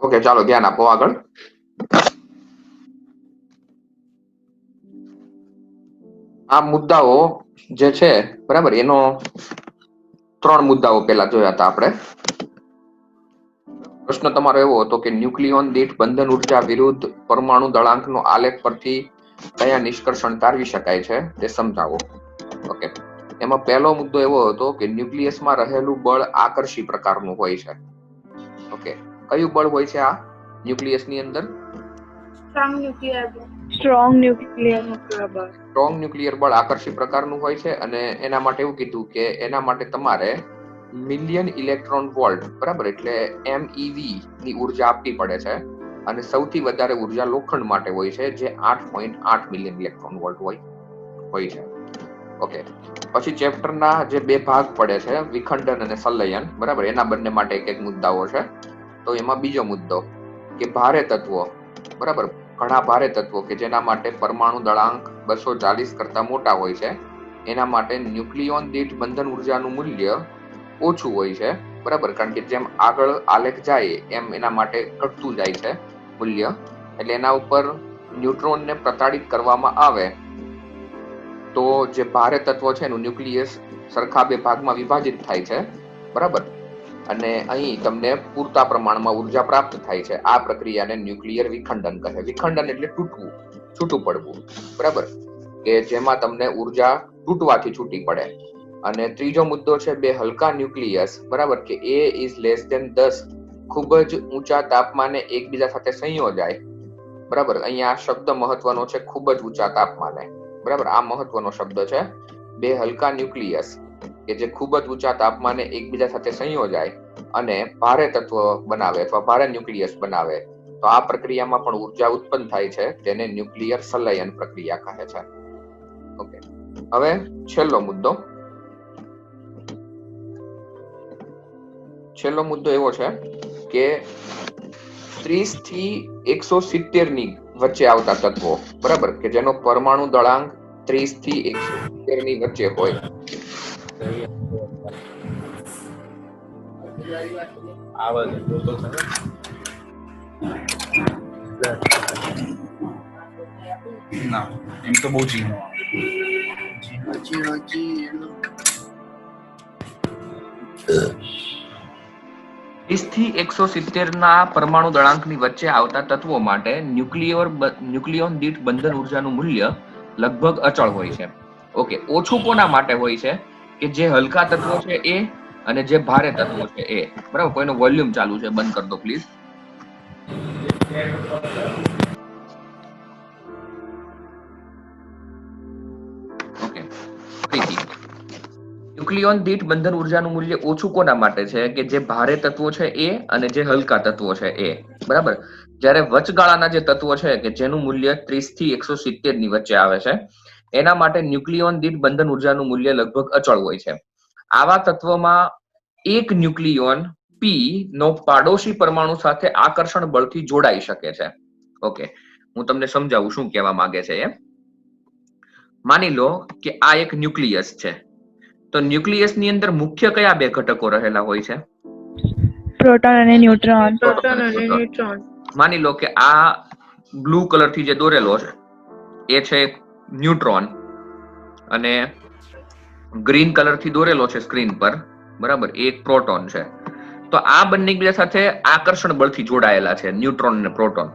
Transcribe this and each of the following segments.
Okay, ચાલો ધ્યાન આપો આગળ. આ મુદ્દાઓ જે છે બરાબર, એનો 3 મુદ્દાઓ પહેલા જોયા હતા આપણે. પ્રશ્ન તમારો એવો હતો કે ન્યુક્લિયોન દીઠ બંધન ઉર્જા વિરુદ્ધ પરમાણુ દળાંકનો આલેખ પરથી કયા નિષ્કર્ષણ તારવી શકાય છે તે સમજાવો. ઓકે, એમાં પહેલો મુદ્દો એવો હતો કે ન્યુક્લિયસમાં રહેલું બળ આકર્ષી પ્રકારનું હોય છે. ઓકે, કયું બળ હોય છે આ ન્યુક્લિયસની અંદર? સ્ટ્રોંગ ન્યુક્લિયર બળ આકર્ષી પ્રકારનું હોય છે અને એના માટે એવું કીધું કે એના માટે તમારે મિલિયન ઇલેક્ટ્રોન વોલ્ટ બરાબર એટલે MeV ની ઉર્જા આપવી પડે છે અને સૌથી વધારે ઉર્જા લોખંડ માટે હોય છે જે 8.8 મિલિયન ઇલેક્ટ્રોન વોલ્ટ હોય છે. ઓકે, પછી ચેપ્ટરના જે 2 ભાગ પડે છે વિખંડન અને સંલયન બરાબર, એના બંને માટે એક મુદ્દાઓ છે. તો એમાં બીજો મુદ્દો કે ભારે તત્વો બરાબર, ઘણા ભારે તત્વો કે જેના માટે પરમાણુ દળાંક 240 કરતા મોટા હોય છે એના માટે ન્યુક્લિયોન દીઠ બંધન ઉર્જાનું મૂલ્ય ઓછું હોય છે બરાબર, કારણ કે જેમ આગળ આલેખ જાય એમ એના માટે ઘટતું જાય છે મૂલ્ય. એટલે એના ઉપર ન્યુટ્રોનને પ્રતાડિત કરવામાં આવે તો જે ભારે તત્વો છે એનું ન્યુક્લિયસ સરખા 2 ભાગમાં વિભાજિત થાય છે બરાબર, અને અહીં તમને પૂરતા પ્રમાણમાં ઉર્જા પ્રાપ્ત થાય છે. આ પ્રક્રિયાને ન્યુક્લિયર વિખંડન કહે. વિખંડન એટલે તૂટવું, છૂટું પડવું બરાબર, કે જેમાં તમને ઉર્જા તૂટવાથી છૂટી પડે. અને ત્રીજો મુદ્દો છે 2 હલકા ન્યુક્લિયસ બરાબર, કે A is less than 10 ખૂબ જ ઊંચા તાપમાને એકબીજા સાથે સંયોજાય બરાબર. અહીંયા આ શબ્દ મહત્વનો છે, ખૂબ જ ઊંચા તાપમાને બરાબર, આ મહત્વનો શબ્દ છે. 2 હલકા ન્યુક્લિયસ કે જે ખૂબ જ ઊંચા તાપમાને એકબીજા સાથે સંયોજાય અને ભારે તત્વ બનાવે અથવા ભારે ન્યુક્લિયસ બનાવે તો આ પ્રક્રિયામાં પણ ઉર્જા ઉત્પન્ન થાય છે, તેને ન્યુક્લિયર સંલયન પ્રક્રિયા કહે છે. ઓકે, હવે છેલ્લો મુદ્દો એવો છે કે 30 થી 170 ની વચ્ચે આવતા તત્વો બરાબર, કે જેનો પરમાણુ દળાંક 30 થી 170 ની વચ્ચે હોય. ના, એમ તો બહુ ઝીણો. 30 થી 170 ના પરમાણુ દળાંકની વચ્ચે આવતા તત્વો માટે ન્યુક્લિયોન દીઠ બંધન ઉર્જાનું મૂલ્ય લગભગ અચળ હોય છે. ઓકે, ઓછું કોના માટે હોય છે? કે જે હલકા તત્વો છે એ અને જે ભારે તત્વો છે એ બરાબર. કોઈનો વોલ્યુમ ચાલુ છે, બંધ કરી દો પ્લીઝ. ઓકે, ન્યુક્લિયોન દીઠ બંધન ઉર્જાનું મૂલ્ય ઓછું કોના માટે છે? કે જે ભારે તત્વો છે એ અને જે હલકા તત્વો છે એ બરાબર. જ્યારે વચગાળાના જે તત્વો છે કે જેનું મૂલ્ય 30 થી 170 ની વચ્ચે આવે છે એના માટે ન્યુક્લિયોન દીઠ બંધન ઉર્જાનું મૂલ્ય લગભગ અચળ હોય છે. આવા તત્વમાં એક ન્યુક્લિયોન P નો પાડોશી પરમાણુ સાથે આકર્ષણ બળથી જોડાઈ શકે છે. ઓકે, હું તમને સમજાવું શું કહેવા માંગે છે એ. માની લો કે આ એક ન્યુક્લિયસ છે, તો ન્યુક્લિયસ ની અંદર મુખ્ય કયા 2 ઘટકો રહેલા હોય છે? પ્રોટોન અને ન્યુટ્રોન. માની લો કે આ બ્લુ કલર થી જે દોરેલો છે એ છે ન્યુટ્રોન અને ગ્રીન કલર થી દોરેલો છે સ્ક્રીન પર બરાબર, એક પ્રોટોન છે. તો આ બંને એકબીજા સાથે આકર્ષણ બળથી જોડાયેલા છે, ન્યુટ્રોન અને પ્રોટોન.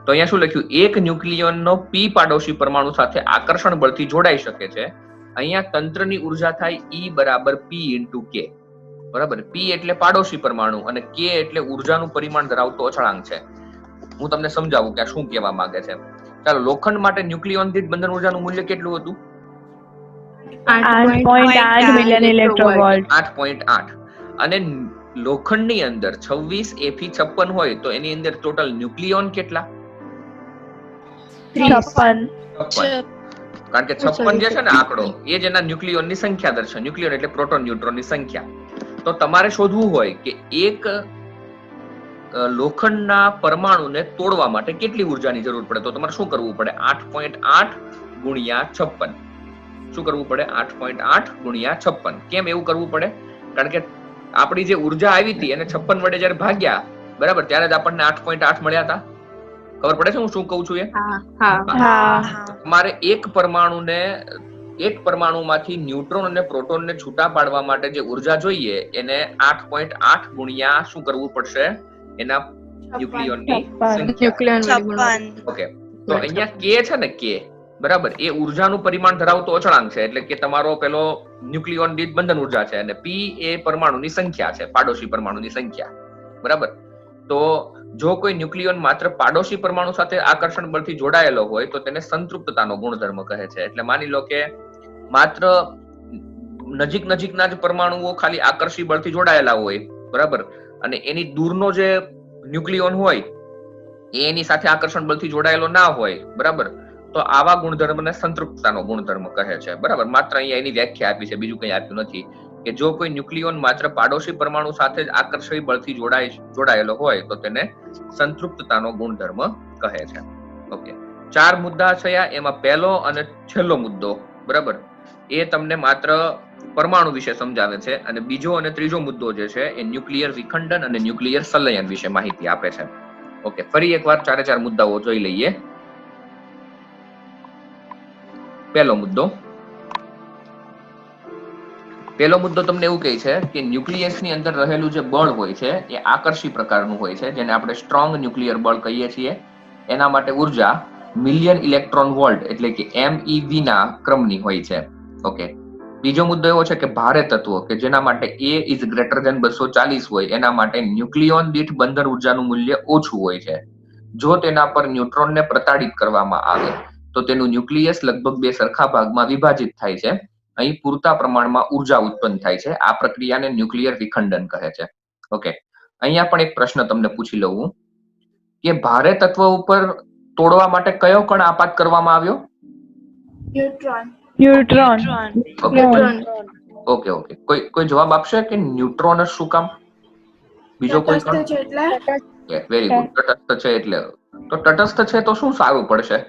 તો અહીંયા શું લખ્યું? એક ન્યુક્લિયોનનો P પાડોશી પરમાણુ સાથે આકર્ષણ બળથી જોડાઈ શકે છે. અહીંયા તંત્રની ઉર્જા થાય E બરાબર P into K બરાબર. P એટલે પાડોશી પરમાણુ અને K એટલે ઉર્જાનું પરિમાણ ધરાવતો અચળાંક છે. હું તમને સમજાવું કે આ શું કહેવા માંગે છે. ચાલો, લોખંડ માટે ન્યુક્લિયોન દીઠ બંધન ઉર્જાનું મૂલ્ય કેટલું હતું? 8.8 મિલિયન ઇલેક્ટ્રોન વોલ્ટ. 8.8. અને લોખંડની અંદર 26 Fe56 હોય તો એની અંદર ટોટલ ન્યુક્લિયોન કેટલા? 56. કારણ કે 56 જે છે ને આંકડો એ જ એના ન્યુક્લિયોનની સંખ્યા દર્શાવે. ન્યુક્લિયોન એટલે પ્રોટોન ન્યુટ્રોનની સંખ્યા. તો તમારે શોધવું હોય કે એક લોખંડના પરમાણુને તોડવા માટે કેટલી ઉર્જાની જરૂર પડે, તો તમારે શું કરવું પડે? 8.8 ગુણ્યા 56. શું કરવું પડે? 8.8 ગુણ્યા 56. કેમ એવું કરવું પડે? કારણ કે આપણી જે ઉર્જા આવી હતી એને 56 વડે જયારે ભાગ્યા બરાબર, ત્યારે જ આપણને 8.8 મળ્યા હતા. ખબર પડે છે હું શું કહું છું એ? તમારે એક પરમાણુમાંથી ન્યુટ્રોન અને પ્રોટોનને છૂટા પાડવા માટે જે ઉર્જા જોઈએ એને 8.8 ગુણ્યા શું કરવું પડશે? એના ન્યુક્લિયોનની સંખ્યા. ઓકે, તો અહીંયા કે છે ને કે, બરાબર, એ ઉર્જાનું પરિમાણ ધરાવતો અચળાંક છે. એટલે કે તમારો પેલો ન્યુક્લિયોન દીઠ બંધન ઉર્જા છે અને પી એ પરમાણુની સંખ્યા છે, પાડોશી પરમાણુની સંખ્યા. બરાબર, તો જો કોઈ ન્યુક્લિયોન માત્ર પાડોશી પરમાણુ સાથે આકર્ષણ બળથી જોડાયેલો હોય તો તેને સંતૃપ્તતાનો ગુણધર્મ કહે છે. એટલે માની લો કે માત્ર નજીકના જ પરમાણુઓ ખાલી આકર્ષી બળથી જોડાયેલા હોય, બરાબર, અને એની દૂરનો જે ન્યુક્લિયોન હોય એ એની સાથે આકર્ષણ બળથી જોડાયેલો ના હોય, બરાબર, તો આવા ગુણધર્મને સંતૃપ્તતાનો ગુણધર્મ કહે છે. બરાબર, માત્ર અહીંયા એની વ્યાખ્યા આપી છે, બીજું કંઈ આપ્યું નથી. કે જો કોઈ ન્યુક્લિયોન માત્ર પાડોશી પરમાણુ સાથે જ આકર્ષી બળથી જોડાયેલો હોય તો તેને સંતૃપ્તતાનો ગુણધર્મ કહે છે. ઓકે, 4 મુદ્દા છે, એમાં પહેલો અને છેલ્લો મુદ્દો, બરાબર, એ તમને માત્ર પરમાણુ વિશે સમજાવે છે અને બીજો અને ત્રીજો મુદ્દો જે છે એ ન્યુક્લિયર વિખંડન અને ન્યુક્લિયર સંલયન વિશે માહિતી આપે છે. ઓકે, ફરી એકવાર 4 મુદ્દાઓ જોઈ લઈએ. પહેલો મુદ્દો તમને એવું કહે છે કે ન્યુક્લિયસની અંદર રહેલું જે બળ હોય છે એ આકર્ષી પ્રકારનું હોય છે, જેને આપણે સ્ટ્રોંગ ન્યુક્લિયર બળ કહીએ છીએ. એના માટે ઉર્જા મિલિયન ઇલેક્ટ્રોન વોલ્ટ એટલે કે MeV ના ક્રમની હોય છે. ઓકે, બીજો મુદ્દો એવો છે કે ભારે તત્વો કે જેના માટે A ઇઝ ગ્રેટર ધેન 240 હોય એના માટે ન્યુક્લિયોન દીઠ બંધન ઉર્જાનું મૂલ્ય ઓછું હોય છે. જો તેના પર ન્યુટ્રોનને પ્રતાડિત કરવામાં આવે તો તેનું ન્યુક્લિયસ લગભગ 2 સરખા ભાગમાં વિભાજિત થાય છે. અહીં પૂરતા પ્રમાણમાં ઉર્જા ઉત્પન્ન થાય છે. આ પ્રક્રિયાને ન્યુક્લિયર વિખંડન કહે છે. ઓકે, અહીંયા પણ એક પ્રશ્ન તમને પૂછી લઉં કે ભારે તત્વ ઉપર તોડવા માટે કયો કણ આપાત કરવામાં આવ્યો? ન્યુટ્રોન. ઓકે, કોઈ જવાબ આપશે કે ન્યુટ્રોન શું કામ? બીજો કોઈ કણ? વેરી ગુડ, તટસ્થ છે એટલે. તો તટસ્થ છે તો શું સારું પડશે?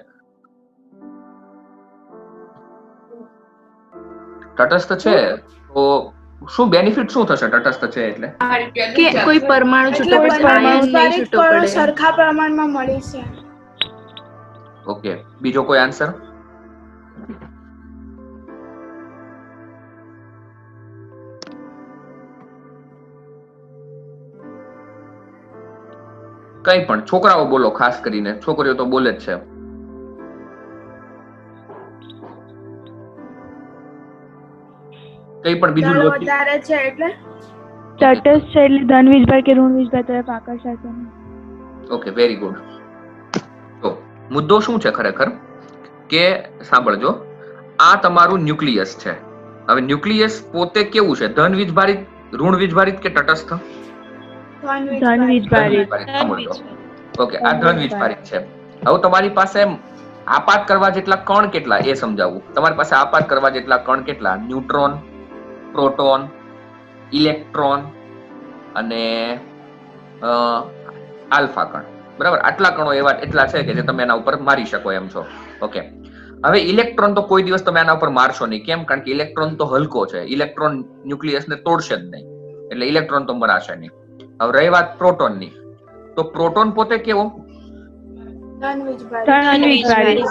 તટસ્થ છે તો શું બેનિફિટ શું થશે? તટસ્થ છે એટલે કે કોઈ પરમાણુ છૂટો પડે, સરખા પ્રમાણમાં મળી છે. ઓકે, બીજો કોઈ આન્સર? કઈ પણ છોકરાઓ બોલો, ખાસ કરીને છોકરીઓ તો બોલે જ છે. કઈ પણ બીજું વધારે છે એટલે તટસ્થ છે એટલે ધન વીજભાર કે ઋણ વીજભાર તરફ આકર્ષાશે. Okay, very good. તો મુદ્દો શું છે ખરેખર કે સાંભળજો, આ તમારું ન્યુક્લિયસ છે. હવે ન્યુક્લિયસ પોતે કેવું છે? ધન વીજભારિત, ઋણ વીજભારિત કે તટસ્થ? ધન વીજભારિત. ઓકે, આ ધન વીજભારિત છે. હવે તમારી પાસે આપાત કરવા જેટલા કણ કેટલા એ સમજાવું. તમારી પાસે આપાત કરવા જેટલા કણ કેટલા? ન્યુટ્રોન, પ્રોટોન, ઇલેક્ટ્રોન અને આલ્ફા કણ, બરાબર. આટલા કણો એટલા છે કે જે તમે એના ઉપર મારી શકો એમ છો. ઓકે, હવે ઇલેક્ટ્રોન તો કોઈ દિવસ તમે આના ઉપર મારશો નહીં. કેમ? કારણ કે ઇલેક્ટ્રોન તો હલકો છે. ઇલેક્ટ્રોન ન્યુક્લિયસને તોડશે જ નહીં, એટલે ઇલેક્ટ્રોન તો મરાશે નહીં. હવે રહી વાત પ્રોટોનની, તો પ્રોટોન પોતે કેવો? ધન વીજભારિત.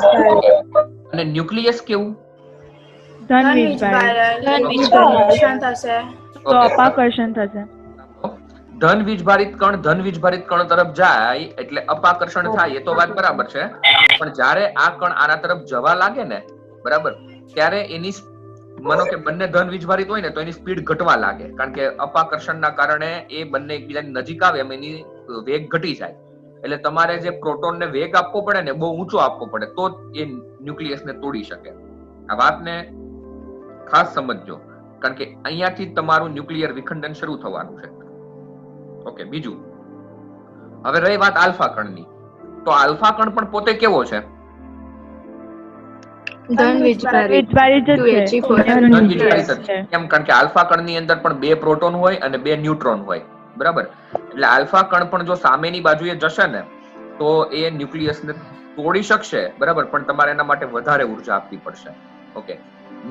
અને ન્યુક્લિયસ કેવું? ધન વીજભારિત. તો અપાકર્ષણ થશે. ધન વીજભારિત કણ તરફ જાય એટલે અપાકર્ષણ થાય, એ તો વાત બરાબર છે. પણ જ્યારે આ કણ આના તરફ જવા લાગે ને, બરાબર, ત્યારે એની માનો કે બંને ધન વીજભારિત હોય ને તો એની સ્પીડ ઘટવા લાગે, કારણ કે અપાકર્ષણના કારણે એ બંને એકબીજાની નજીક આવે એમ એની વેગ ઘટી જાય. એટલે તમારે જે પ્રોટોનને વેગ આપવો પડે ને બહુ ઊંચો આપવો પડે તો જ એ ન્યુક્લિયસને તોડી શકે. આ વાતને ખાસ સમજજો, કારણ કે અહીંયાથી તમારું ન્યુક્લિયર વિખંડન શરૂ થવાનું છે. ઓકે, બીજું હવે રહી વાત આલ્ફા કણની, તો આલ્ફા કણ પણ પોતે કેવો છે? ધન વીજભારિત વીજભારિત જ છે. કેમ? કારણ કે આલ્ફા કણની અંદર પણ 2 પ્રોટોન હોય અને 2 ન્યુટ્રોન હોય, બરાબર. એટલે આલ્ફા કણ પણ જો સામેની બાજુએ જશે ને તો એ ન્યુક્લિયસને તોડી શકશે, બરાબર, પણ તમારે એના માટે વધારે ઉર્જા આપવી પડશે. ઓકે,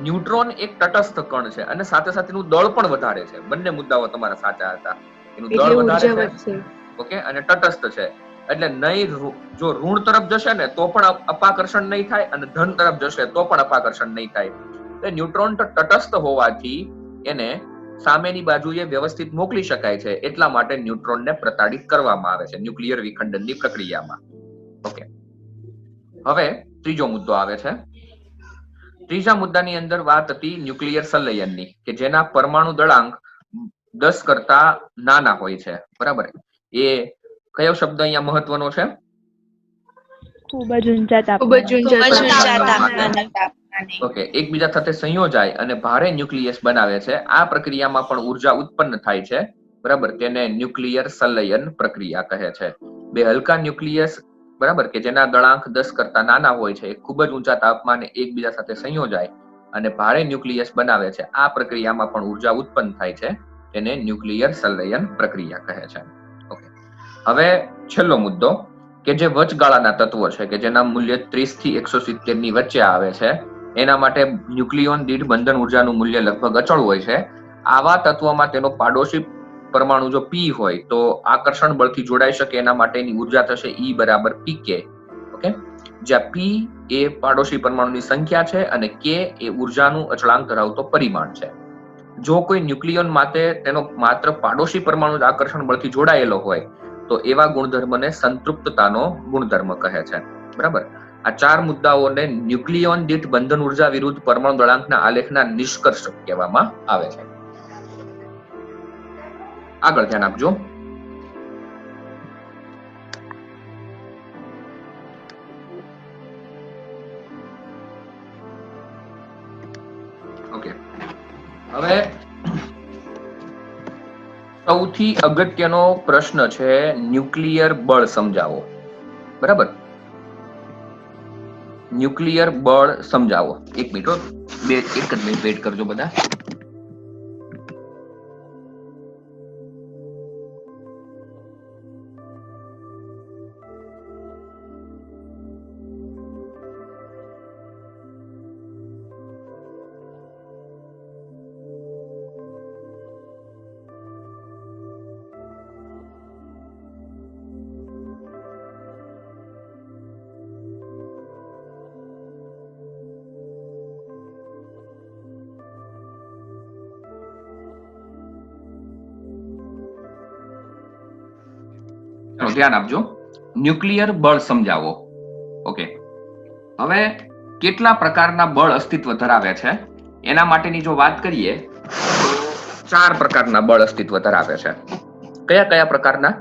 ન્યુટ્રોન એક તટસ્થ કણ છે અને સાથે સાથે એનું દળ પણ વધારે છે. બંને મુદ્દાઓ તમારા સાચા હતા. એનું દળ વધારે છે ઓકે, અને તટસ્થ છે એટલે નહીં જો ઋણ તરફ જશે ને તો પણ અપાકર્ષણ નહીં થાય અને ધન તરફ જશે તો પણ અપાકર્ષણ નહીં થાય. એટલે ન્યુટ્રોન તટસ્થ હોવાથી એને સામેની બાજુએ વ્યવસ્થિત મોકલી શકાય છે, એટલા માટે ન્યુટ્રોનને પ્રતાડિત કરવામાં આવે છે ન્યુક્લિયર વિખંડનની પ્રક્રિયામાં. ઓકે, હવે ત્રીજો મુદ્દો આવે છે. ત્રીજા મુદ્દાની અંદર વાત હતી ન્યુક્લિયર સંલયનની, કે જેના પરમાણુ દળાંક 10 કરતા નાના હોય છે. બરાબર, એ કયો શબ્દ અહીંયા મહત્વનો છે? ખૂબ જ ઊંચા તાપમાને. ઓકે, એકબીજા સાથે સંયોજાય અને ભારે ન્યુક્લિયસ બનાવે છે. આ પ્રક્રિયામાં પણ ઉર્જા ઉત્પન્ન થાય છે. બરાબર, તેને ન્યુક્લિયર સંલયન પ્રક્રિયા કહે છે. બે હલકા ન્યુક્લિયસ, બરાબર, કે જેના દળાંક 10 કરતા નાના હોય છે, ખૂબ જ ઊંચા તાપમાને એકબીજા સાથે સંયોજાય અને ભારે ન્યુક્લિયસ બનાવે છે. આ પ્રક્રિયામાં પણ ઉર્જા ઉત્પન્ન થાય છે, તેને ન્યુક્લિયર સંલયન પ્રક્રિયા કહે છે. ઓકે, હવે છેલ્લો મુદ્દો, કે જે વચગાળાના તત્વો છે, કે જેના મૂલ્ય 30 થી 170 ની વચ્ચે આવે છે, એના માટે ન્યુક્લિયોન દીઠ બંધન ઉર્જાનું મૂલ્ય લગભગ અચળ હોય છે. આવા તત્વોમાં તેનો પાડોશી પરમાણુ જો P હોય તો આકર્ષણ બળથી જોડાઈ શકે એના માટેની ઉર્જા થશે E બરાબર PK. ઓકે, જ્યાં P એ પાડોશી પરમાણુની સંખ્યા છે અને K એ ઉર્જાનું અચળાંક ધરાવતો પરિમાણ છે. જો કોઈ ન્યુક્લિયોન માટે તેનો માત્ર પાડોશી પરમાણુ આકર્ષણ બળથી જોડાયેલો હોય તો એવા ગુણધર્મને સંતૃપ્તતાનો ગુણધર્મ કહે છે. બરાબર, આ 4 મુદ્દાઓને ન્યુક્લિયોન દીઠ બંધન ઉર્જા વિરુદ્ધ પરમાણુ દળાંકના આલેખના નિષ્કર્ષ કહેવામાં આવે છે. આગળ ધ્યાન આપજો. ઓકે, હવે સૌથી અગત્યનો પ્રશ્ન છે ન્યુક્લિયર બળ સમજાવો. બરાબર, ન્યુક્લિયર બળ સમજાવો. એક મિનિટ, એક જ મિનિટ વેઇટ કરજો બધા. ધ્યાન આપજો. ન્યુક્લિયર બળ સમજાવો. ઓકે, હવે કેટલા પ્રકારના બળ અસ્તિત્વ ધરાવે છે એના માટેની જો વાત કરીએ તો 4 પ્રકારના બળ અસ્તિત્વ ધરાવે છે. કયા કયા પ્રકારના?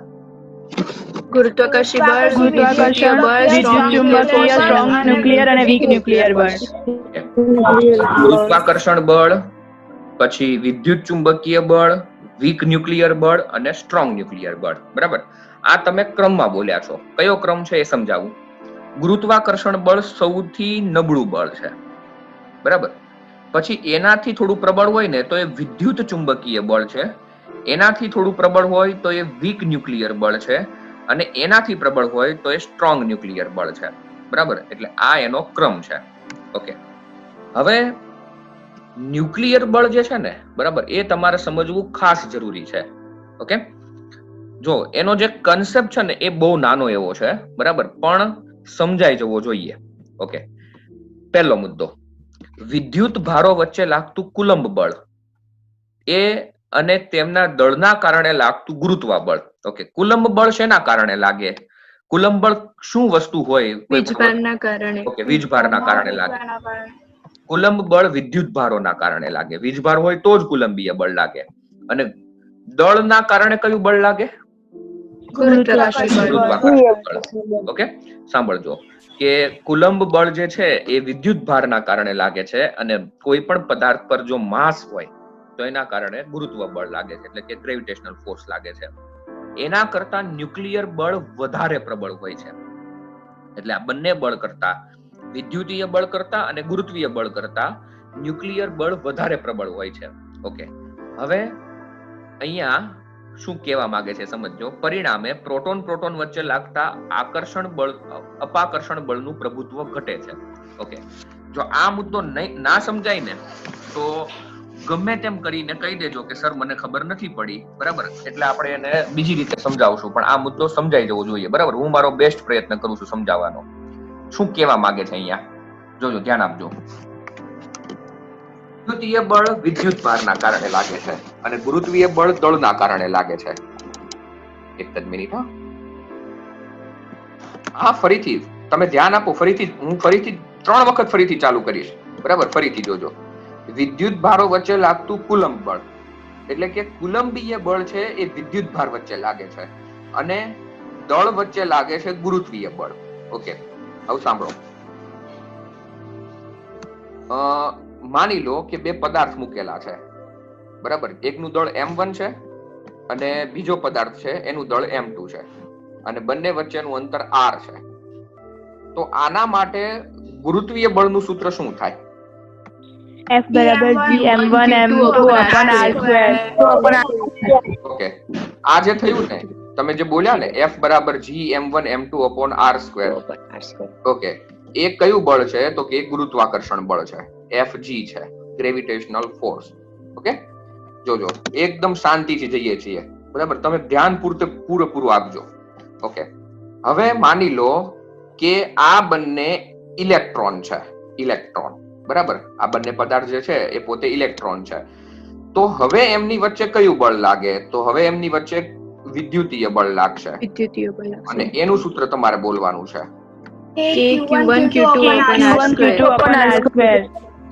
ગુરુત્વાકર્ષી બળ, ગુરુત્વાકર્ષણ બળ, વિદ્યુતચુંબકીય, સ્ટ્રોંગ ન્યુક્લિયર અને વીક ન્યુક્લિયર બળ. ગુરુત્વાકર્ષણ બળ, પછી વિદ્યુત ચુંબકીય બળ, વીક ન્યુક્લિયર બળ અને સ્ટ્રોંગ ન્યુક્લિયર બળ. બરાબર, આ તમે ક્રમમાં બોલ્યા છો. કયો ક્રમ છે એ સમજાવું. ગુરુત્વાકર્ષણ બળ સૌથી નબળું બળ છે. બરાબર, પછી એનાથી થોડું પ્રબળ હોય ને તો એ વિદ્યુત ચુંબકીય બળ છે, એનાથી થોડું પ્રબળ હોય તો એ વીક ન્યુક્લિયર બળ છે અને એનાથી પ્રબળ હોય તો એ સ્ટ્રોંગ ન્યુક્લિયર બળ છે. બરાબર, એટલે આ એનો ક્રમ છે. ઓકે, હવે ન્યુક્લિયર બળ જે છે ને, બરાબર, એ તમારે સમજવું ખાસ જરૂરી છે. ઓકે, જો એનો જે કન્સેપ્ટ છે ને એ બહુ નાનો એવો છે, બરાબર, પણ સમજાઈ જવો જોઈએ. ઓકે, પહેલો મુદ્દો, વિદ્યુત ભારો વચ્ચે લાગતું કુલંબ બળ એ અને તેમના દળના કારણે લાગતું ગુરુત્વાબળ. ઓકે, કુલંબ બળ શેના કારણે લાગે? કુલંબ બળ શું વસ્તુ હોય? વીજભારના કારણે. ઓકે, વીજભારના કારણે લાગે. કુલંબ બળ વિદ્યુત ભારોના કારણે લાગે. વીજભાર હોય તો જ કુલંબીય બળ લાગે. અને દળના કારણે કયું બળ લાગે? ઓકે, સાંભળજો કે કુલંબ બળ જે છે એ વિદ્યુત ભારના કારણે લાગે છે અને કોઈ પણ પદાર્થ પર જો માસ હોય તો એના કારણે ગુરુત્વ બળ લાગે છે, એટલે કે ગ્રેવિટેશનલ ફોર્સ લાગે છે. એના કરતા ન્યુક્લિયર બળ વધારે પ્રબળ હોય છે. એટલે આ બંને બળ કરતા, વિદ્યુતીય બળ કરતા અને ગુરુત્વીય બળ કરતા ન્યુક્લિયર બળ વધારે પ્રબળ હોય છે. ઓકે, હવે અહીંયા શું કહેવા માંગે છે સમજો. પરિણામે પ્રોટોન પ્રોટોન વચ્ચે લાગતા આકર્ષણ બળ, અપાકર્ષણ બળનું પ્રભુત્વ ઘટે છે. ઓકે, જો આ મુદ્દો ના સમજાય ને તો ગમે તેમ કરીને કહી દેજો કે સર મને ખબર નથી પડી, બરાબર, એટલે આપણે એને બીજી રીતે સમજાવશું, પણ આ મુદ્દો સમજાઈ જવો જોઈએ, બરાબર. હું મારો બેસ્ટ પ્રયત્ન કરું છું સમજાવવાનો. શું કહેવા માંગે છે અહીંયા, જોજો, ધ્યાન આપજો. વિદ્યુતીય બળ વિદ્યુત ભારના કારણે લાગે છે અને ગુરુત્વીય બળ દળના કારણે લાગે છે. એક જ મિનિટ. હા, ફરીથી તમે ધ્યાન આપો. હું ફરીથી 3 વખત ફરીથી ચાલુ કરીશ, બરાબર. ફરીથી જોજો. વિદ્યુત ભારો વચ્ચે લાગતું કુલંબ બળ, એટલે કે કુલંબીય બળ છે એ વિદ્યુત ભાર વચ્ચે લાગે છે અને દળ વચ્ચે લાગે છે ગુરુત્વીય બળ. ઓકે, હવે સાંભળો. માની લો કે 2 પદાર્થ મૂકેલા છે, બરાબર. એકનું દળ m1 છે અને બીજો પદાર્થ છે એનું દળ m2 છે અને બંને વચ્ચેનું અંતર r છે. તો આના માટે ગુરુત્વીય બળનું સૂત્ર શું થાય? F બરાબર G m1 m2 upon r square. Okay, આ જે થયું ને, તમે જે બોલ્યા ને F બરાબર G m1 m2 upon r square. Okay, એ કયું બળ છે? તો કે ગુરુત્વાકર્ષણ બળ છે, Fg છે, ગ્રેવિટેશનલ ફોર્સ. ઓકે, જોજો, એકદમ શાંતિથી જઈએ છીએ, બરાબર. તમે ધ્યાન પૂરેપૂરું આપજો. ઓકે, હવે માની લો કે આ બંને ઇલેક્ટ્રોન છે, ઇલેક્ટ્રોન, બરાબર. આ બંને પદાર્થ જે છે એ પોતે ઇલેક્ટ્રોન છે. તો હવે એમની વચ્ચે કયું બળ લાગે? તો હવે એમની વચ્ચે વિદ્યુતીય બળ લાગશે અને એનું સૂત્ર તમારે બોલવાનું છે. Q1 Q2 upon r square.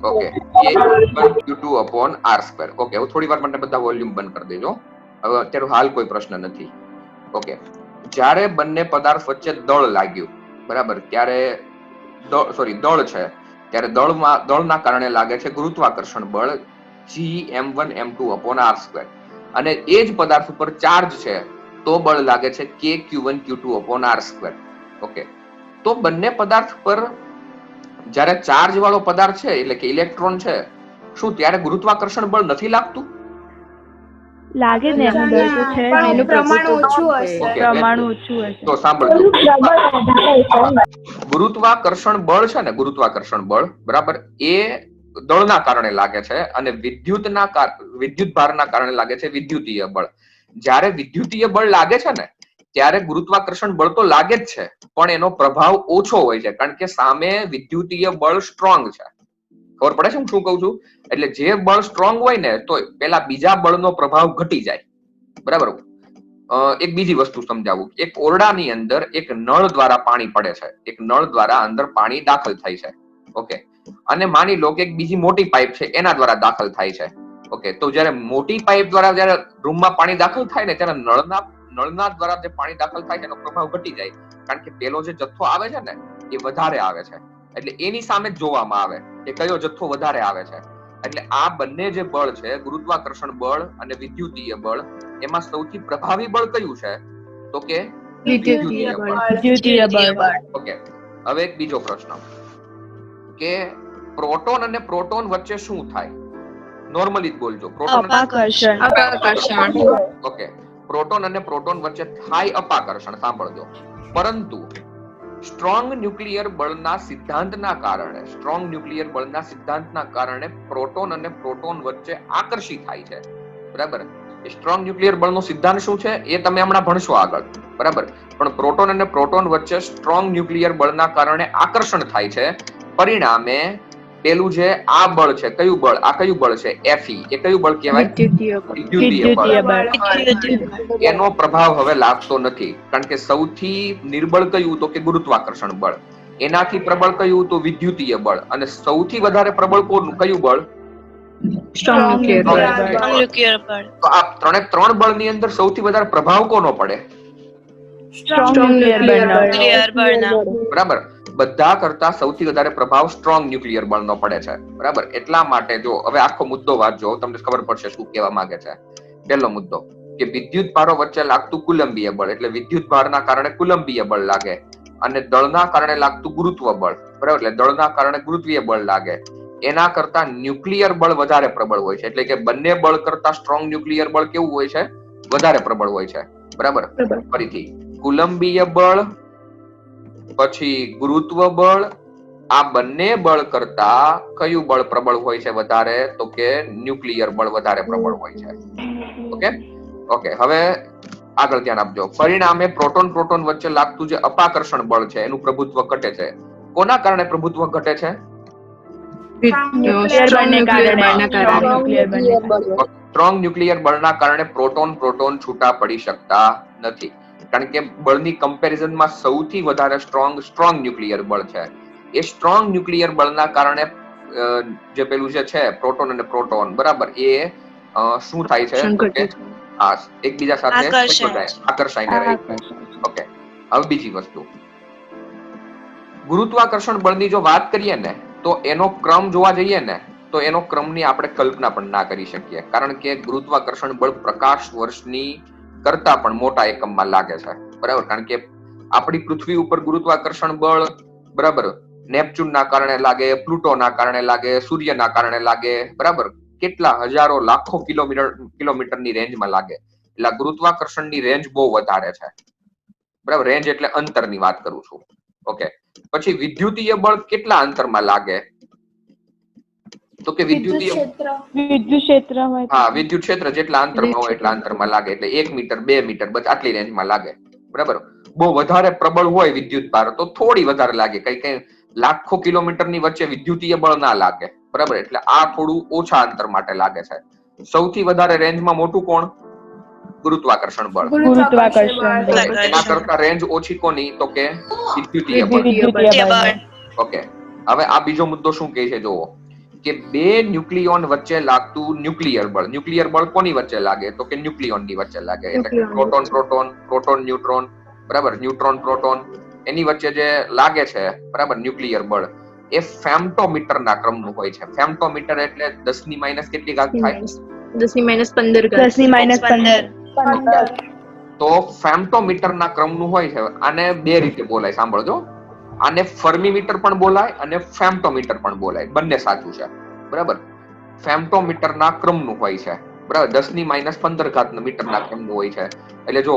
Okay, Q1 Q2 upon r square. Okay, હવે થોડી વાર માટે બધા વોલ્યુમ બંધ કરી દેજો. હવે અત્યારે હાલ કોઈ પ્રશ્ન નથી. ઓકે, જ્યારે બંને પદાર્થ વચ્ચે દળ લાગ્યું, બરાબર, ત્યારે દળ છે, ત્યારે દળના કારણે લાગે છે ગુરુત્વાકર્ષણ બળ G m1 m2 upon r square અને એ જ પદાર્થ ઉપર ચાર્જ છે તો બળ લાગે છે K Q1 Q2 upon r square. Okay, તો બંને પદાર્થ પર જ્યારે ચાર્જ વાળો પદાર્થ છે એટલે કે ઇલેક્ટ્રોન છે, શું ત્યારે ગુરુત્વાકર્ષણ બળ નથી લાગતું? લાગે ને, એનું દળ તો છે, એનું પ્રમાણ ઓછું હશે. પ્રમાણ ઓછું હશે. તો સાંભળજો, ગુરુત્વાકર્ષણ બળ છે ને, ગુરુત્વાકર્ષણ બળ, બરાબર, એ દળના કારણે લાગે છે અને વિદ્યુત ભારના કારણે લાગે છે વિદ્યુતીય બળ. જ્યારે વિદ્યુતીય બળ લાગે છે ને ત્યારે ગુરુત્વાકર્ષણ બળ તો લાગે જ છે, પણ એનો પ્રભાવ ઓછો હોય છે કારણ કે સામે વિદ્યુતીય બળ સ્ટ્રોંગ છે. ખબર પડે છે હું શું કહું છું? એટલે જે બળ સ્ટ્રોંગ હોય ને તો પેલા બીજા બળનો પ્રભાવ ઘટી જાય, બરાબર. એક બીજી વસ્તુ સમજાવું. એક ઓરડાની અંદર એક નળ દ્વારા પાણી પડે છે, એક નળ દ્વારા અંદર પાણી દાખલ થાય છે. ઓકે, અને માની લો કે એક બીજી મોટી પાઇપ છે એના દ્વારા દાખલ થાય છે. ઓકે, તો જ્યારે મોટી પાઇપ દ્વારા જ્યારે રૂમમાં પાણી દાખલ થાય ને ત્યારે નળના દ્વારા જે પાણી દાખલ થાય છે એનો પ્રભાવ ઘટી જાય કારણ કે પેલો જે જથ્થો આવે છે ને એ વધારે આવે છે, એટલે એની સામે જ જોવામાં આવે કે કયો જથ્થો વધારે આવે છે. એટલે આ બંને જે બળ છે, ગુરુત્વાકર્ષણ બળ અને વિદ્યુતીય બળ, એમાં સૌથી પ્રભાવી બળ કયું છે? તો કે વિદ્યુતીય બળ. ઓકે, હવે એક બીજો પ્રશ્ન કે પ્રોટોન અને પ્રોટોન વચ્ચે શું થાય? નોર્મલી જ બોલજો. અપાકર્ષણ. ઓકે, પ્રોટોન અને પ્રોટોન વચ્ચે થાય અપાકર્ષણ, સાંભળજો. પરંતુ સ્ટ્રોંગ ન્યુક્લિયર બળના સિદ્ધાંતના કારણે પ્રોટોન અને પ્રોટોન વચ્ચે આકર્ષિત થાય છે, બરાબર. સ્ટ્રોંગ ન્યુક્લિયર બળનો સિદ્ધાંત શું છે એ તમે હમણાં ભણશો આગળ, બરાબર. પણ પ્રોટોન અને પ્રોટોન વચ્ચે સ્ટ્રોંગ ન્યુક્લિયર બળના કારણે આકર્ષણ થાય છે. પરિણામે પેલું જે આ બળ છે, કયું બળ? આ કયું બળ છે? Fe. એ કયું બળ કહેવાય? વિદ્યુતીય બળ. એનો પ્રભાવ હવે લાગતો નથી કારણ કે સૌથી નિર્બળ કયું? તો કે ગુરુત્વાકર્ષણ બળ. એનાથી પ્રબળ કયું? તો વિદ્યુતીય બળ. અને સૌથી વધારે પ્રબળ કયું બળ? સ્ટ્રોંગ ન્યુક્લિયર બળ. તો આ ત્રણ બળની અંદર સૌથી વધારે પ્રભાવ કોનો પડે? સ્ટ્રોંગ ન્યુક્લિયર બળનો. બરાબર, બધા કરતા સૌથી વધારે પ્રભાવ સ્ટ્રોંગ ન્યુક્લિયર બળનો પડે છે, બરાબર. એટલા માટે જો હવે આખો મુદ્દો વાંચજો, તમને ખબર પડશે શું કહેવા માંગે છે. પહેલો મુદ્દો કે વિદ્યુત ભારો વચ્ચે લાગતું કુલંબીય બળ, એટલે વિદ્યુત ભારના કારણે કુલંબીય બળ લાગે અને દળના કારણે લાગતું ગુરુત્વ બળ, બરાબર, એટલે દળના કારણે ગુરુત્વીય બળ લાગે. એના કરતા ન્યુક્લિયર બળ વધારે પ્રબળ હોય છે, એટલે કે બંને બળ કરતા સ્ટ્રોંગ ન્યુક્લિયર બળ કેવું હોય છે? વધારે પ્રબળ હોય છે, બરાબર. ફરીથી કુલંબીય બળ, પછી ગુરુત્વ બળ આ બંને બળ કરતા કયું બળ પ્રબળ હોય છે વધારે? તો કે ન્યુક્લિયર બળ વધારે પ્રબળ હોય છે. ઓકે ઓકે, હવે આગળ ધ્યાન આપજો. પરિણામે પ્રોટોન પ્રોટોન વચ્ચે લાગતું જે અપાકર્ષણ બળ છે એનું પ્રભુત્વ ઘટે છે. કોના કારણે પ્રભુત્વ ઘટે છે? સ્ટ્રોંગ ન્યુક્લિયર બળના કારણે પ્રોટોન પ્રોટોન છૂટા પડી શકતા નથી, કારણ કે બળની કમ્પેરિઝનમાં સૌથી વધારે સ્ટ્રોંગ ન્યુક્લિયર બળ છે. એ સ્ટ્રોંગ ન્યુક્લિયર બળના કારણે જે પેલું જે છે પ્રોટોન અને પ્રોટોન, બરાબર, એ શું થાય છે? એકબીજા સાથે આકર્ષાઈને રહે છે. ઓકે, હવે બીજી વસ્તુ, ગુરુત્વાકર્ષણ બળની જો વાત કરીએ ને તો એનો ક્રમ જોવા જઈએ ને તો એનો ક્રમની આપણે કલ્પના પણ ના કરી શકીએ, કારણ કે ગુરુત્વાકર્ષણ બળ પ્રકાશ વર્ષની કરતા પણ મોટા એકમમાં લાગે છે, બરાબર. કારણ કે આપણી પૃથ્વી ઉપર ગુરુત્વાકર્ષણ બળ, બરાબર, નેપચ્યુનના કારણે લાગે, પ્લુટોના કારણે લાગે, સૂર્યના કારણે લાગે, બરાબર, કેટલા હજારો લાખો કિલોમીટરની રેન્જમાં લાગે. એટલે ગુરુત્વાકર્ષણની રેન્જ બહુ વધારે છે, બરાબર. રેન્જ એટલે અંતરની વાત કરું છું. ઓકે, પછી વિદ્યુતીય બળ કેટલા અંતરમાં લાગે? તો કે વિદ્યુત ક્ષેત્ર જેટલા અંતરમાં હોય એટલા અંતરમાં લાગે. એટલે 1 મીટર 2 મીટર બસ આટલી રેન્જમાં લાગે, બરાબર. બહુ વધારે પ્રબળ હોય વિદ્યુત ભાર તો થોડી વધારે લાગે, કઈ લાખો કિલોમીટરની વચ્ચે વિદ્યુતીય બળ ના લાગે, બરાબર. એટલે આ થોડું ઓછા અંતર માટે લાગે છે. સૌથી વધારે રેન્જમાં મોટું કોણ? ગુરુત્વાકર્ષણ બળ. એના કરતા રેન્જ ઓછી કોની? તો કે વિદ્યુતીય બળ. ઓકે, હવે આ બીજો મુદ્દો શું કહે છે જોવો, કે બે ન્યુક્લિયોન વચ્ચે લાગતું ન્યુક્લિયર બળ. ન્યુક્લિયર બળ કોની વચ્ચે લાગે? તો કે ન્યુક્લિયોનની વચ્ચે લાગે. એટલે પ્રોટોન પ્રોટોન, પ્રોટોન ન્યુટ્રોન, બરાબર, ન્યુટ્રોન પ્રોટોન, એની વચ્ચે જે લાગે છે, બરાબર, ન્યુક્લિયર બળ, એ ફેમ્ટોમીટરના ક્રમનું હોય છે. ફેમ્ટોમીટર એટલે 10 ની માઈનસ કેટલી ઘાત થાય? 10 ની માઈનસ 15. તો ફેમ્ટોમીટરના ક્રમનું હોય છે. આને બે રીતે બોલાય, સાંભળજો. આને ફર્મીમીટર પણ બોલાય અને ફેમ્ટોમીટર પણ બોલાય, બંને સાચું છે, બરાબર. ફેમ્ટોમીટરના ક્રમનું હોય છે, બરાબર, 10 ની માઈનસ 15 ઘાતના મીટરના ક્રમનું હોય છે. એટલે જો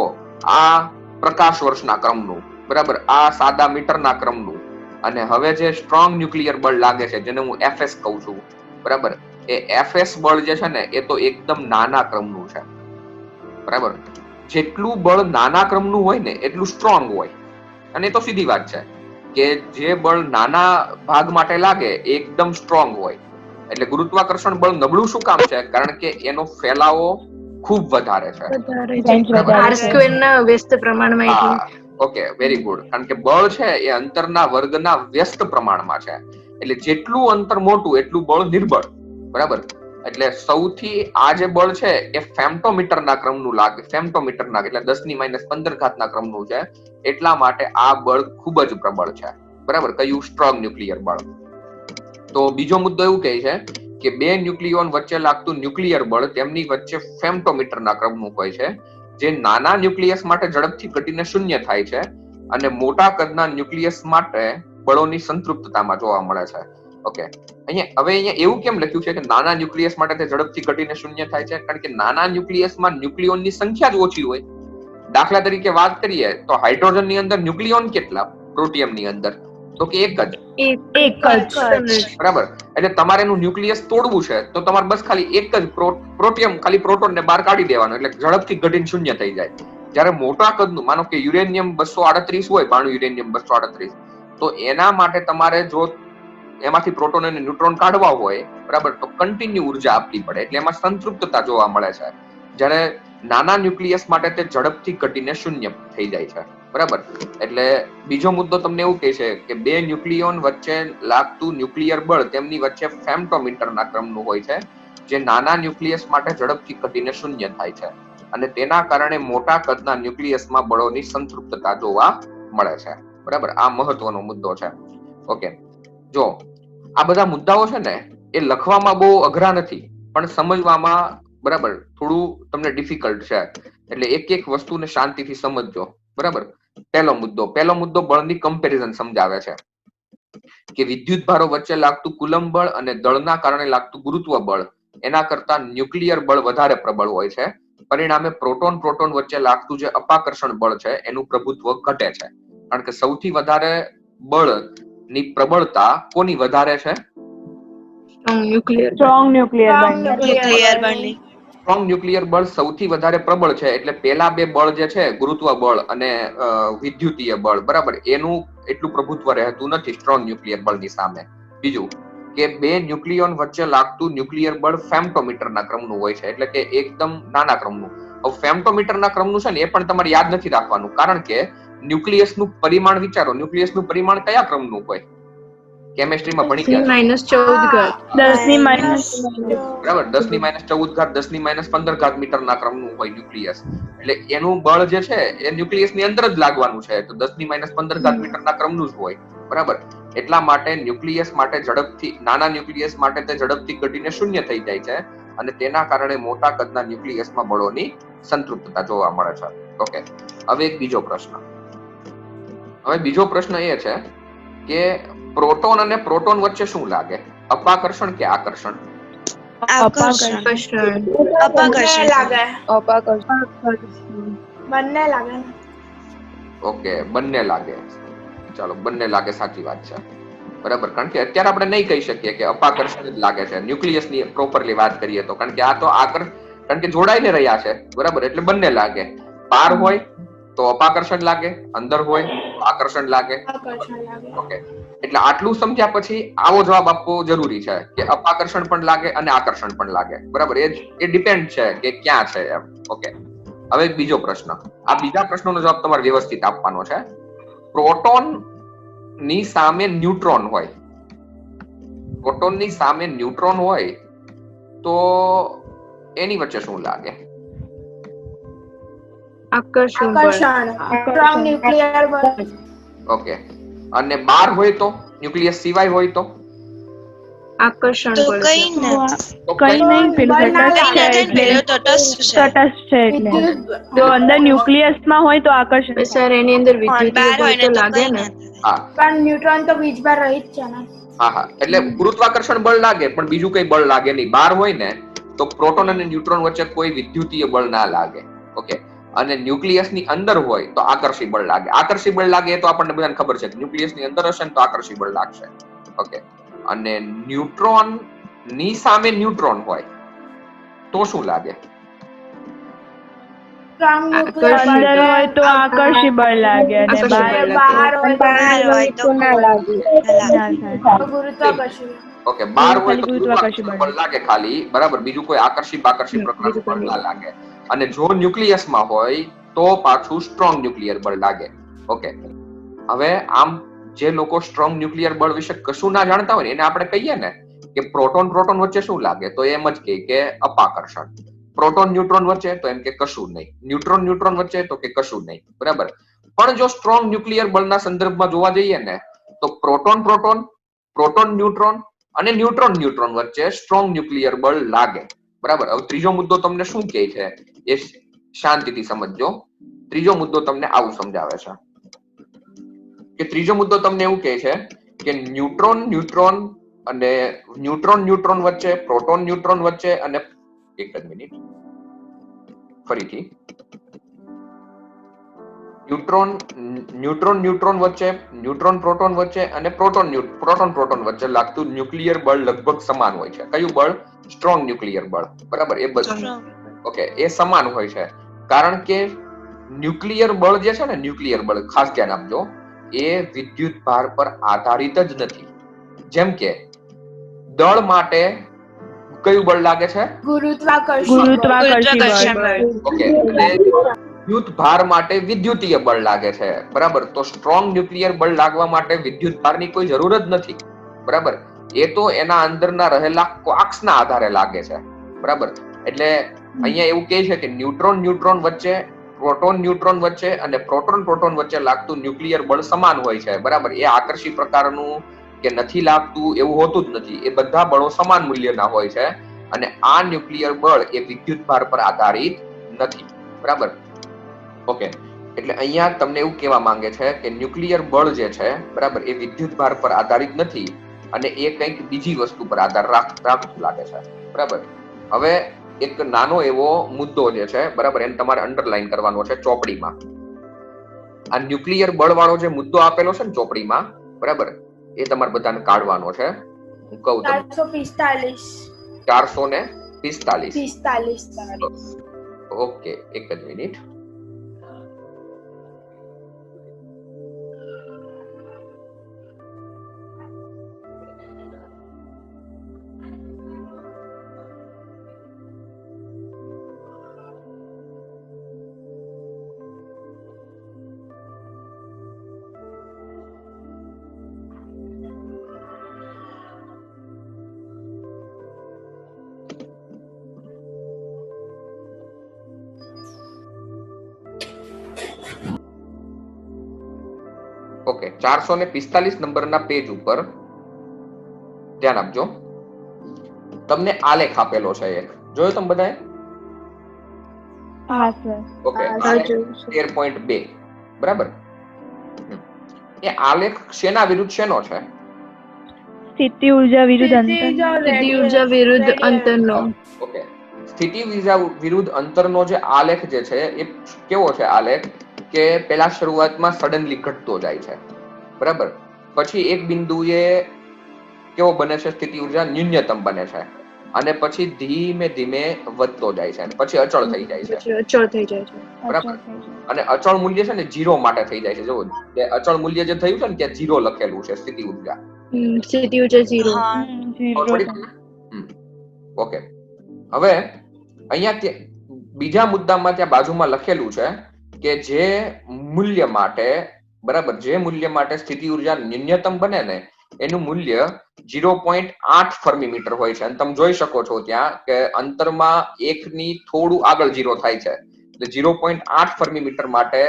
આ પ્રકાશ વર્ષના ક્રમનું, બરાબર, આ સાદા મીટરના ક્રમનું, અને હવે જે સ્ટ્રોંગ ન્યુક્લિયર બળ લાગે છે જેને હું એફએસ કહું છું, બરાબર, એ એફએસ બળ જે છે ને એ તો એકદમ નાના ક્રમનું છે, બરાબર. જેટલું બળ નાના ક્રમનું હોય ને એટલું સ્ટ્રોંગ હોય. અને એ તો સીધી વાત છે કે જે બળ નાના ભાગ માટે લાગે એ એકદમ સ્ટ્રોંગ હોય. એટલે ગુરુત્વાકર્ષણ બળ નબળું શું કામ છે? કારણ કે એનો ફેલાવો ખૂબ વધારે છે, r² ના વ્યસ્ત પ્રમાણમાં. Okay, very good. કારણ કે બળ છે એ અંતરના વર્ગના વ્યસ્ત પ્રમાણમાં છે. એટલે જેટલું અંતર મોટું એટલું બળ નિર્બળ, બરાબર. એટલે સૌથી આ જે બળ છે એ ફેમ્ટોમીટરના ક્રમનું લાગે. ફેમ્ટોમીટરના એટલે 10 ની માઈનસ 15 ઘાતના ક્રમનું છે. એટલા માટે આ બળ ખૂબ જ પ્રબળ છે, બરાબર. કયું? સ્ટ્રોંગ ન્યુક્લિયર બળ. તો બીજો મુદ્દો એવું કહે છે કે બે ન્યુક્લિયોન વચ્ચે લાગતું ન્યુક્લિયર બળ તેમની વચ્ચે ફેમ્ટોમીટરના ક્રમનું હોય છે, જે નાના ન્યુક્લિયસ માટે ઝડપથી ઘટીને શૂન્ય થાય છે અને મોટા કદના ન્યુક્લિયસ માટે બળોની સંતૃપ્તતામાં જોવા મળે છે. ઓકે, અહીંયા એવું કેમ લખ્યું છે કે નાના ન્યુક્લિયસ માટે તે ઝડપથી ઘટીને શૂન્ય થાય છે? કારણ કે નાના ન્યુક્લિયસમાં ન્યુક્લિયોનની સંખ્યા જ ઓછી હોય. દાખલા તરીકે વાત કરીએ તો હાઇડ્રોજનની અંદર ન્યુક્લિયોન કેટલા? પ્રોટિયમની અંદર તો કે એક જ, બરાબર. એટલે તમારે એનું ન્યુક્લિયસ તોડવું છે તો તમારે બસ ખાલી એક જ પ્રોટિયમ, ખાલી પ્રોટોનને બહાર કાઢી દેવાનો, એટલે ઝડપથી ઘટીને શૂન્ય થઈ જાય. જ્યારે મોટા કદનું, માનો કે યુરેનિયમ 238 હોય, ભાણું યુરેનિયમ 238, તો એના માટે તમારે જો એમાંથી પ્રોટોન અને ન્યુટ્રોન કાઢવા હોય, બરાબર, તો કન્ટિન્યુ ઉર્જા આપવી પડે. એટલે એમાં સંતૃપ્તતા જોવા મળે છે. જ્યારે નાના ન્યુક્લિયસ માટે તે ઝડપથી ઘટીને શૂન્ય થઈ જાય છે, બરાબર. એટલે બીજો મુદ્દો તમને એવું કહે છે કે બે ન્યુક્લિયોન વચ્ચે લાગતું ન્યુક્લિયર બળ તેમની વચ્ચે ફેમ્ટોમીટરના ક્રમનું હોય છે, જે નાના ન્યુક્લિયસ માટે ઝડપથી ઘટીને શૂન્ય થાય છે અને તેના કારણે મોટા કદના ન્યુક્લિયસમાં બળોની સંતૃપ્તતા જોવા મળે છે, બરાબર. આ મહત્વનો મુદ્દો છે. ઓકે, જો આ બધા મુદ્દાઓ છે ને એ લખવામાં બહુ અઘરા નથી, પણ સમજવામાં, બરાબર, થોડું તમને ડિફિકલ્ટ છે. એટલે એક એક વસ્તુને શાંતિથી સમજજો, બરાબર. પહેલો મુદ્દો બળની કમ્પેરિઝન સમજાવે છે કે વિદ્યુત ભારો વચ્ચે લાગતું કુલમ બળ અને દળના કારણે લાગતું ગુરુત્વ બળ એના કરતા ન્યુક્લિયર બળ વધારે પ્રબળ હોય છે. પરિણામે પ્રોટોન પ્રોટોન વચ્ચે લાગતું જે અપાકર્ષણ બળ છે એનું પ્રભુત્વ ઘટે છે, કારણ કે સૌથી વધારે બળ ની પ્રબળતા કોની વધારે છે? ન્યુક્લિયર સ્ટ્રોંગ ન્યુક્લિયર બળ ન્યુક્લિયર બળની. સ્ટ્રોંગ ન્યુક્લિયર બળ સૌથી વધારે પ્રબળ છે. એટલે પેલા બે બળ જે છે, ગુરુત્વ બળ અને વિદ્યુતીય બળ, બરાબર, એનું એટલું પ્રભુત્વ રહેતું નથી સ્ટ્રોંગ ન્યુક્લિયર બળની સામે. બીજું કે બે ન્યુક્લિયોન વચ્ચે લાગતું ન્યુક્લિયર બળ ફેમ્ટોમીટરના ક્રમનું હોય છે, એટલે કે એકદમ નાના ક્રમનું. હવે ફેમ્ટોમીટરના ક્રમનું છે ને, એ પણ તમારે યાદ નથી રાખવાનું, કારણ કે ન્યુક્લિયસનું પરિમાણ વિચારો, ન્યુક્લિયસનું પરિમાણ કયા ક્રમનું હોય? કેમેસ્ટ્રીમાં ભણી ગયા છો. 10⁻14 બરાબર, 10⁻14 10⁻15 મીટરના ક્રમનું હોય ન્યુક્લિયસ. એટલે એનું બળ જે છે એ ન્યુક્લિયસની અંદર જ લાગવાનું છે, તો 10⁻15 મીટરના ક્રમનું જ હોય. બરાબર, એટલા માટે ન્યુક્લિયસ માટે ઝડપથી, નાના ન્યુક્લિયસ માટે તે ઝડપથી ઘટીને શૂન્ય થઈ જાય છે, અને તેના કારણે મોટા કદના ન્યુક્લિયસમાં બળોની સંતૃપ્તતા જોવા મળે છે. ઓકે, હવે એક બીજો પ્રશ્ન. હવે બીજો પ્રશ્ન એ છે કે પ્રોટોન અને પ્રોટોન વચ્ચે શું લાગે? અપાકર્ષણ કે આકર્ષણ? આકર્ષણ. બંને અપાકર્ષણ. લાગે. બંને લાગે. ઓકે, બંને લાગે. ચાલો, બંને લાગે, સાચી વાત છે. બરાબર, કારણ કે અત્યારે આપણે નહીં કહી શકીએ કે અપાકર્ષણ જ લાગે છે ન્યુક્લિયસની પ્રોપરલી વાત કરીએ તો, કારણ કે આ તો કારણ કે જોડાઈને રહ્યા છે, બરાબર, એટલે બંને લાગે. બહાર હોય તો અપાકર્ષણ લાગે, અંદર હોય તો આકર્ષણ લાગે. ઓકે, એટલે આટલું સમજ્યા પછી આવો જવાબ આપવો જરૂરી છે કે અપાકર્ષણ પણ લાગે અને આકર્ષણ પણ લાગે. બરાબર, એ ડિપેન્ડ છે કે ક્યાં છે એમ. ઓકે, હવે બીજો પ્રશ્ન. આ બીજા પ્રશ્નનો જવાબ તમારે વ્યવસ્થિત આપવાનો છે. પ્રોટોન ની સામે ન્યુટ્રોન હોય, પ્રોટોન ની સામે ન્યુટ્રોન હોય તો એની વચ્ચે શું લાગે? આકર્ષણ. સ્ટ્રોંગ ન્યુક્લિયર બળ. ઓકે, અને બહાર હોય તો, ન્યુક્લિયસ સિવાય હોય તો આકર્ષણ તો બળ. કઈ નથી. કઈ નહીં, પેલું બળ ના તટસ્થ છે લાગે. એટલે પેલો તટસ્થ છે. તટસ્થ છે એટલે. વિદ્યુત બળ. જો અંદર ન્યુક્લિયસમાં હોય તો આકર્ષણ. સર, એની અંદર પણ બહાર હોય વિદ્યુતીય બળ ને તો તો લાગે કઈ ને. નથી. હા પણ ન્યુટ્રોન તો બીજમાં રહી જ છે ને. હા હા, એટલે ગુરુત્વાકર્ષણ બળ લાગે પણ બીજું કઈ બળ લાગે નહીં. બહાર હોય ને તો પ્રોટોન અને ન્યુટ્રોન વચ્ચે કોઈ વિદ્યુતીય બળ ના લાગે. ઓકે, અને ન્યુક્લિયસ ની અંદર હોય તો આકર્ષી બળ લાગે. આકર્ષી બળ લાગે એ તો આપણને બધાને ખબર છે, ન્યુક્લિયસ ની અંદર હશે ને તો આકર્ષી બળ લાગશે. ઓકે, અને ન્યુટ્રોન ની સામે ન્યુટ્રોન હોય તો શું લાગે? સ્ટ્રોંગ ન્યુક્લિયર બળ અંદર હોય તો આકર્ષી બળ લાગે અને આકર્ષી બહાર બળ બહાર હોય તો ના લાગે. ગુરુત્વાકર્ષણ. ઓકે, બહાર હોય તો ગુરુત્વાકર્ષી ગુરુત્વાકર્ષણ બળ લાગે ખાલી, બરાબર, બીજું કોઈ આકર્ષી બાકર્ષી પ્રકારનું બળ ના લાગે. અને જો ન્યુક્લિયસમાં હોય તો પાછું સ્ટ્રોંગ ન્યુક્લિયર બળ લાગે. ઓકે, હવે આમ જે લોકો સ્ટ્રોંગ ન્યુક્લિયર બળ વિશે કશું ના જાણતા હોય એને આપણે કહીએ ને કે પ્રોટોન પ્રોટોન વચ્ચે શું લાગે, તો એમ જ કહે કે અપાકર્ષણ. પ્રોટોન ન્યુટ્રોન વચ્ચે તો એમ કે કશું નહીં. ન્યુટ્રોન ન્યુટ્રોન વચ્ચે તો કે કશું નહીં. બરાબર, પણ જો સ્ટ્રોંગ ન્યુક્લિયર બળના સંદર્ભમાં જોવા જઈએ ને તો પ્રોટોન પ્રોટોન, પ્રોટોન ન્યુટ્રોન અને ન્યુટ્રોન ન્યુટ્રોન વચ્ચે સ્ટ્રોંગ ન્યુક્લિયર બળ લાગે. બરાબર, હવે ત્રીજો મુદ્દો તમને શું કહે છે એ શાંતિથી સમજજો. ત્રીજો મુદ્દો તમને આવું સમજાવે છે કે ત્રીજો મુદ્દો તમને એવું કહે છે કે ન્યુટ્રોન ન્યુટ્રોન અને ન્યુટ્રોન ન્યુટ્રોન વચ્ચે, પ્રોટોન ન્યુટ્રોન વચ્ચે અને એક જ મિનિટ ફરીથી ન્યુટ્રોન ન્યુટ્રોન વચ્ચે, ન્યુટ્રોન પ્રોટોન વચ્ચે અને પ્રોટોન પ્રોટોન વચ્ચે લાગતું ન્યુક્લિયર બળ લગભગ સમાન હોય છે. કયું બળ? સ્ટ્રોંગ ન્યુક્લિયર બળ. બરાબર, એ બધું ઓકે, એ સમાન હોય છે. કારણ કે ન્યુક્લિયર બળ જે છે ને, ન્યુક્લિયર બળ ખાસ ધ્યાન આપજો, એ વિદ્યુત ભાર પર આધારિત જ નથી. જેમ કે દળ માટે કયું બળ લાગે છે? ગુરુત્વાકર્ષી બળ. ઓકે, અને વિદ્યુત ભાર માટે વિદ્યુતીય બળ લાગે છે. બરાબર, તો સ્ટ્રોંગ ન્યુક્લિયર બળ લાગવા માટે વિદ્યુત ભારની કોઈ જરૂર જ નથી. બરાબર, એ તો એના અંદરના રહેલા ક્વાર્ક્સના આધારે લાગે છે. બરાબર, એટલે અહીંયા એવું કહે છે કે ન્યુટ્રોન ન્યુટ્રોન વચ્ચે, પ્રોટોન ન્યુટ્રોન વચ્ચે અને પ્રોટોન પ્રોટોન વચ્ચે લાગતું ન્યુક્લિયર બળ સમાન હોય છે. બરાબર, એ આકર્ષી પ્રકારનું કે નથી લાગતું એવું હોતું જ નથી. એ બધા બળો સમાન મૂલ્યના હોય છે અને આ ન્યુક્લિયર બળ એ વિદ્યુત ભાર પર આધારિત નથી. બરાબર, ઓકે, એટલે અહીંયા તમને એવું કહેવા માંગે છે કે ન્યુક્લિયર બળ જે છે, બરાબર, એ વિદ્યુત ભાર પર આધારિત નથી અને એ કંઈક બીજી વસ્તુ પર આધાર રાખતું લાગે છે. બરાબર, હવે એક નાનો એવો મુદ્દો જે છે, બરાબર, એને તમારે અંડરલાઈન કરવાનો છે ચોપડીમાં. આ ન્યુક્લિયર બળ વાળો જે મુદ્દો આપેલો છે ને ચોપડીમાં, બરાબર, એ તમારે બધાને કાઢવાનો છે. હું કહું તમને 445. ઓકે, એક જ મિનિટ. ઓકે, 445 નંબરના પેજ ઉપર ધ્યાન આપજો. તમને આલેખ આપેલો છે એક, જોયો તમે બધાએ? હા સર. ઓકે, હા, જોયું છે. 13.2 બરાબર. એ આલેખ શેના વિરુદ્ધ શેનો છે? સ્થિતિ ઉર્જા વિરુદ્ધ અંતર. સ્થિતિ ઉર્જા વિરુદ્ધ અંતરનો. ઓકે, સ્થિતિ ઉર્જા વિરુદ્ધ અંતરનો જે આલેખ જે છે એ કેવો છે આલેખ? કે પેલા શરૂઆતમાં સડનલી ઘટતો જાય છે, બરાબર. પછી એક બિંદુએ કેવો બને છે? સ્થિતિ ઉર્જા ન્યૂનતમ બને છે, અને પછી ધીમે ધીમે વધતો જાય છે, અને પછી અચળ થઈ જાય છે, પછી અચળ થઈ જાય છે. બરાબર. અને અચળ મૂલ્ય છે ને 0 માટે થઈ જાય છે. જો કે અચળ મૂલ્ય જે થયું છે ને ત્યાં 0 લખેલું છે સ્થિતિ ઉર્જા. સ્થિતિ ઉર્જા 0. હા. ઓકે, હવે અહીંયા બીજા મુદ્દામાં ત્યાં બાજુમાં લખેલું છે કે જે મૂલ્ય માટે, બરાબર, જે મૂલ્ય માટે સ્થિતિ ઉર્જા ન્યૂનતમ બને ને એનું મૂલ્ય 0.8 ફર્મી મીટર હોય છે. અને તમે જોઈ શકો છો ત્યાં કે અંતરમાં 1 ની થોડું આગળ 0 થાય છે. એટલે 0.8 ફર્મી મીટર માટે